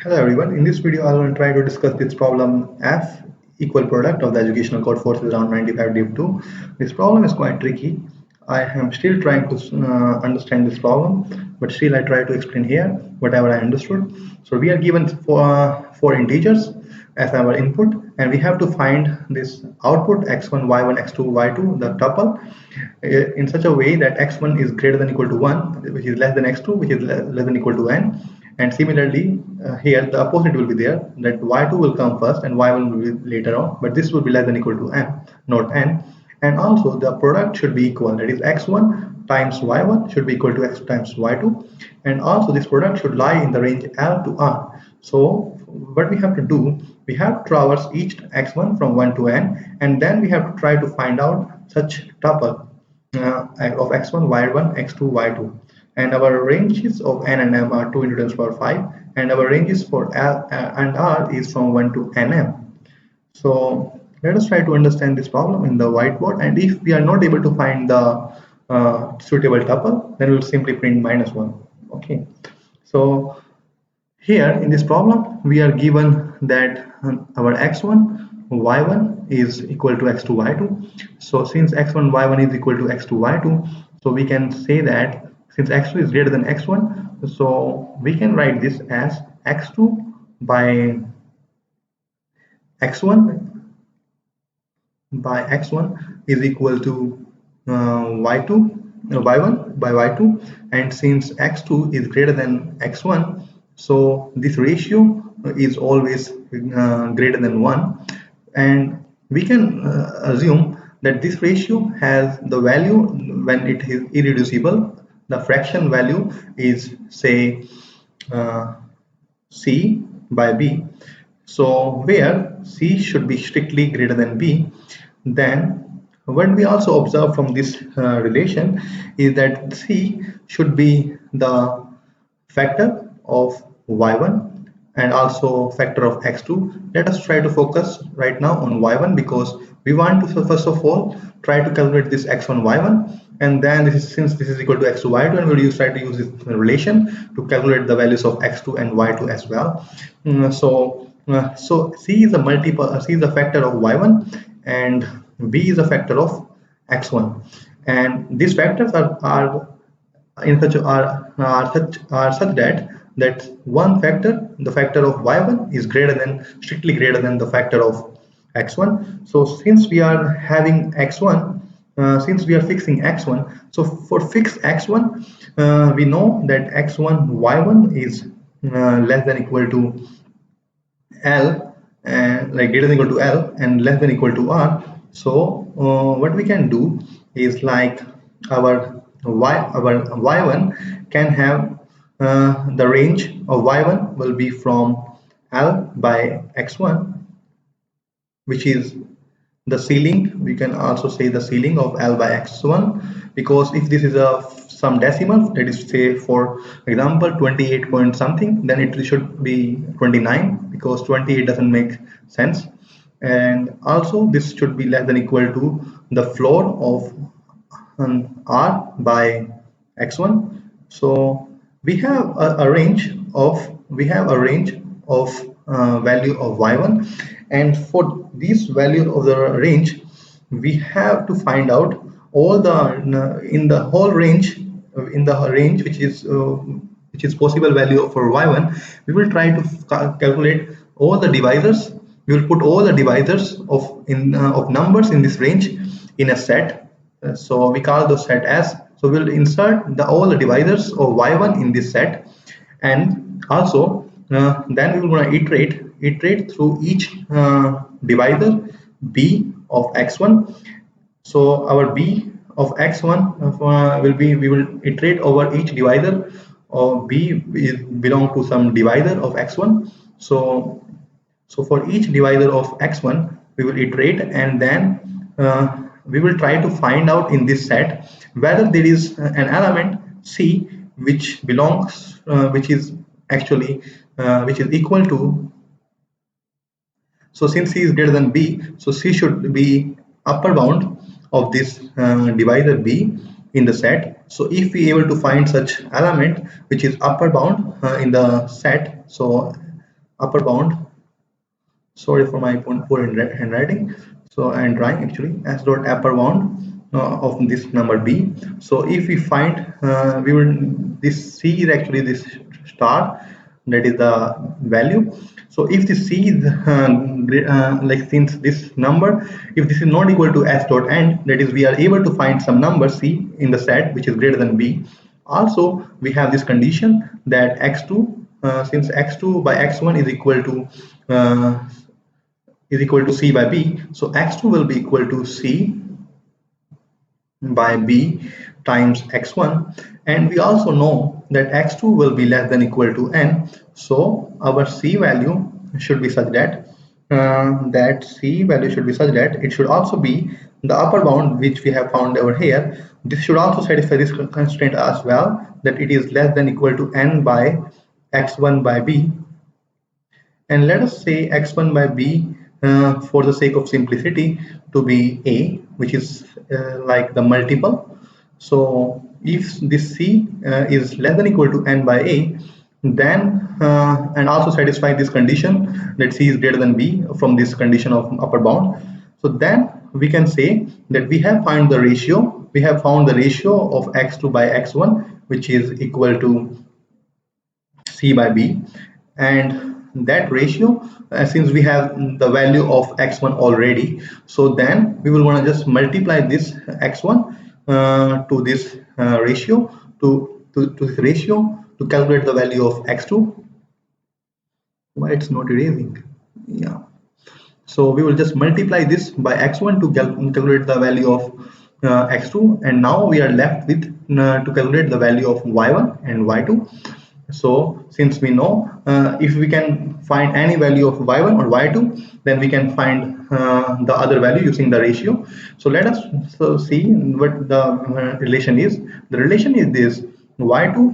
Hello everyone. In this video, I will try to discuss this problem F equal product of the educational code forces around 95 div 2. This problem is quite tricky. I am still trying to understand this problem, but still I try to explain here whatever I understood. So we are given four integers as our input, and we have to find this output x1, y1, x2, y2, the tuple, in such a way that x1 is greater than equal to 1, which is less than x2, which is less than equal to n. And similarly, here the opposite will be there, that y2 will come first and y1 will be later on, but this will be less than equal to n, not n. And also the product should be equal, that is x1 times y1 should be equal to x2 times y2, and also this product should lie in the range L to R. So what we have to do, we have to traverse each x1 from 1 to n, and then we have to try to find out such tuple of x1, y1, x2, y2. And our ranges of n and m are 2 into 10 to the power 5, and our ranges for L and R is from 1 to nm. So let us try to understand this problem in the whiteboard, and if we are not able to find the suitable tuple, then we will simply print -1. Okay, so here in this problem we are given that our x1, y1 is equal to x2, y2. So since x1, y1 is equal to x2, y2, so we can say that since x2 is greater than x1, so we can write this as x2 by x1 is equal to y1 by y2, and since x2 is greater than x1, so this ratio is always greater than 1, and we can assume that this ratio has the value when it is irreducible. The fraction value is, say, C by B. So where C should be strictly greater than B, then what we also observe from this relation is that C should be the factor of y1 and also factor of x2. Let us try to focus right now on y1, because we want to first of all try to calculate this x1, y1, and then since this is equal to x2, y2, and we'll try to use this relation to calculate the values of x2 and y2 as well. So C is a multiple, C is a factor of y1, and B is a factor of x1, and these factors are in such such that one factor, the factor of y1, is strictly greater than the factor of x1. So since we are having x1, since we are fixing x1, so for fixed x1, we know that x1 y1 is less than equal to L, and like greater than equal to L and less than equal to R. So what we can do is like our y1 can have the range of y1 will be from L by x1, which is the ceiling. We can also say the ceiling of L by x1, because if this is a some decimal, that is, say, for example 28 point something, then it should be 29, because 28 doesn't make sense. And also this should be less than equal to the floor of R by x1. So we have a range of value of y1, and for this value of the range we have to find out all the in the whole range, which is possible value for y1. We will try to calculate all the divisors. We will put all the divisors of numbers in this range in a set. So we call the set as, so we'll insert all the divisors of y1 in this set, and also then we will going to iterate through each divisor b of x1. So our b of x1 will be, we will iterate over each divisor of b is belong to some divisor of x1. So for each divisor of x1 we will iterate, and then we will try to find out in this set whether there is an element C which belongs which is actually which is equal to, so since C is greater than B, so C should be upper bound of this divisor B in the set. So if we able to find such element which is upper bound in the set, so upper bound, sorry for my poor handwriting, so I'm trying actually, s dot upper bound of this number b. So if we find we will, this c is actually this star, that is the value. So if the c is like, since this number, if this is not equal to s dot n, that is we are able to find some number c in the set which is greater than b. Also we have this condition that x2, since x2 by x1 is equal to c by b, so x2 will be equal to c by b times x1, and we also know that x2 will be less than equal to n. So our c value should be such that it should also be the upper bound which we have found over here. This should also satisfy this constraint as well, that it is less than equal to n by x1 by b. And let us say x1 by b, for the sake of simplicity, to be a, which is like the multiple. So if this c is less than equal to n by a, then and also satisfy this condition that c is greater than b from this condition of upper bound, so then we can say that we have found the ratio of x2 by x1, which is equal to c by b. And that ratio, since we have the value of x1 already, so then we will want to just multiply this x1 to this ratio, to this ratio, to calculate the value of x2. Why it's not erasing? Yeah, so we will just multiply this by x1 to calculate the value of x2, and now we are left with to calculate the value of y1 and y2. So since we know, if we can find any value of y1 or y2, then we can find the other value using the ratio. So let us see what the relation is. The relation is this: y2,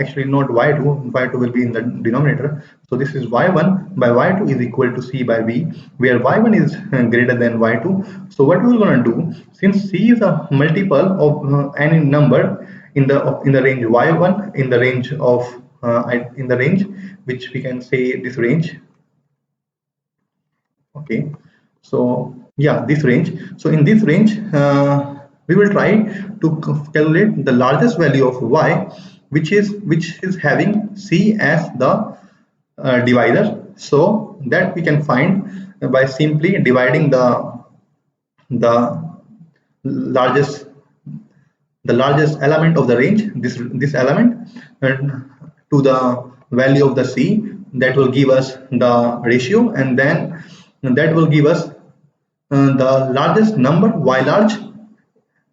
actually not y2 will be in the denominator. So this is y1 by y2 is equal to c by b, where y1 is greater than y2. So what we're going to do, since c is a multiple of any number in the range y1, in the range of in the range which we can say this range, okay, so yeah, this range. So in this range we will try to calculate the largest value of y, which is having c as the divisor, so that we can find by simply dividing the largest element of the range, this element, to the value of the c, that will give us the ratio, and then that will give us the largest number y large,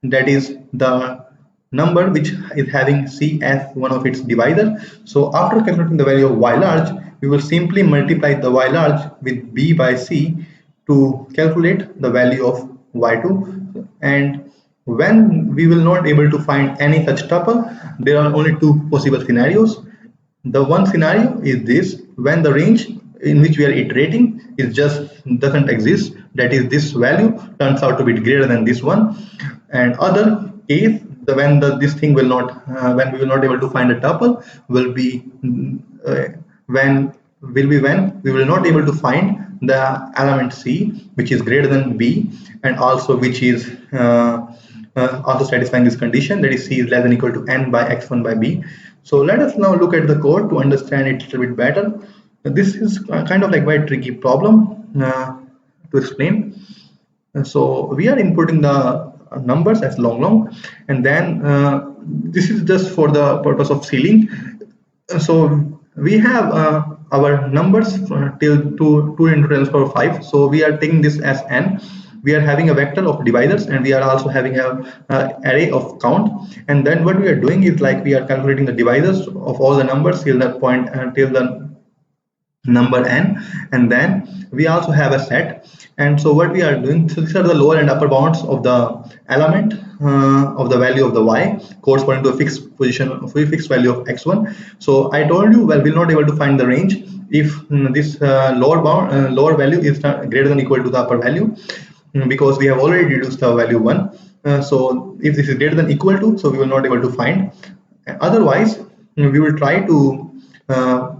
that is the number which is having c as one of its divisor. So after calculating the value of y large, we will simply multiply the y large with b by c to calculate the value of y2. And when we will not able to find any such tuple, there are only two possible scenarios. The one scenario is this: when the range in which we are iterating is just doesn't exist, that is this value turns out to be greater than this one. And other case, this thing will not when we will not able to find a tuple, will be when we will not able to find the element c which is greater than b, and also which is also satisfying this condition, that is c is less than equal to n by x1 by b. So let us now look at the code to understand it a little bit better. This is kind of like very tricky problem to explain. So we are inputting the numbers as long, and then this is just for the purpose of sealing. So we have our numbers till 2 into 10 to the power 5. So we are taking this as n. We are having a vector of divisors, and we are also having a array of count. And then what we are doing is, like, we are calculating the divisors of all the numbers till that point, till the number n, and then we also have a set. And so what we are doing, so these are the lower and upper bounds of the element of the value of the y corresponding to a fixed position of a fixed value of x1. So I told you, well, we're not able to find the range if this lower value is greater than equal to the upper value, because we have already reduced the value 1. So if this is greater than equal to, so we will not able to find. Otherwise we will try to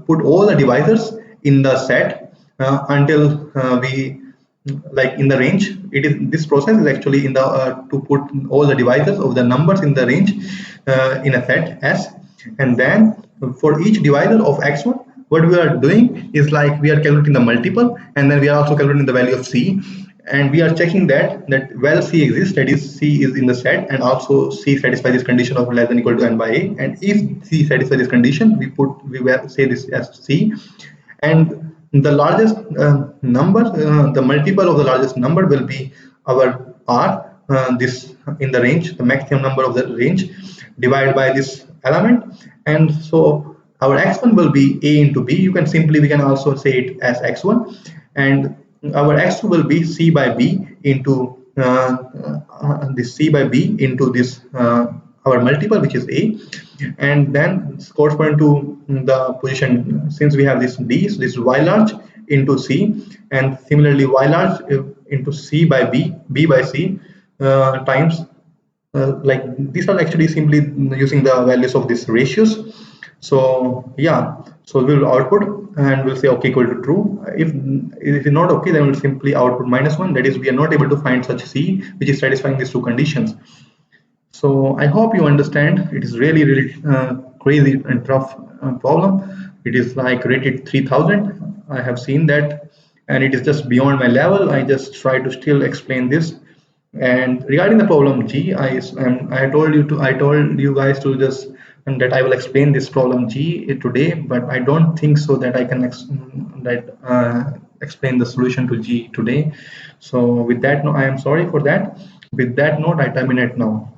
put all the divisors in the set until we like in the range. It is this process is actually in the to put all the divisors of the numbers in the range in a set S, and then for each divisor of x1, what we are doing is like we are calculating the multiple, and then we are also calculating the value of c, and we are checking that well c exists, that is c is in the set, and also c satisfies this condition of less than equal to n by a, and if c satisfies this condition, we will say this as c, and the largest number, the multiple of the largest number will be our r, this in the range, the maximum number of the range, divided by this element, and so our x1 will be a into b. We can also say it as x1, and our x2 will be c by b into this c by b into this our multiple, which is a, and then corresponding to the position, since we have this d, so this is y large into c, and similarly y large into c by b, b by c times like these are actually simply using the values of these ratios. So yeah, so we'll output and we'll say okay equal to true. If it is not okay, then we'll simply output -1, that is we are not able to find such c which is satisfying these two conditions. So I hope you understand. It is really crazy and tough problem. It is like rated 3000. I have seen that, and it is just beyond my level. I just try to still explain this. And regarding the problem G, I told you guys to just and that I will explain this problem G today, but I don't think so that I can explain the solution to G today. So with that note, I am sorry for that. With that note, I terminate now.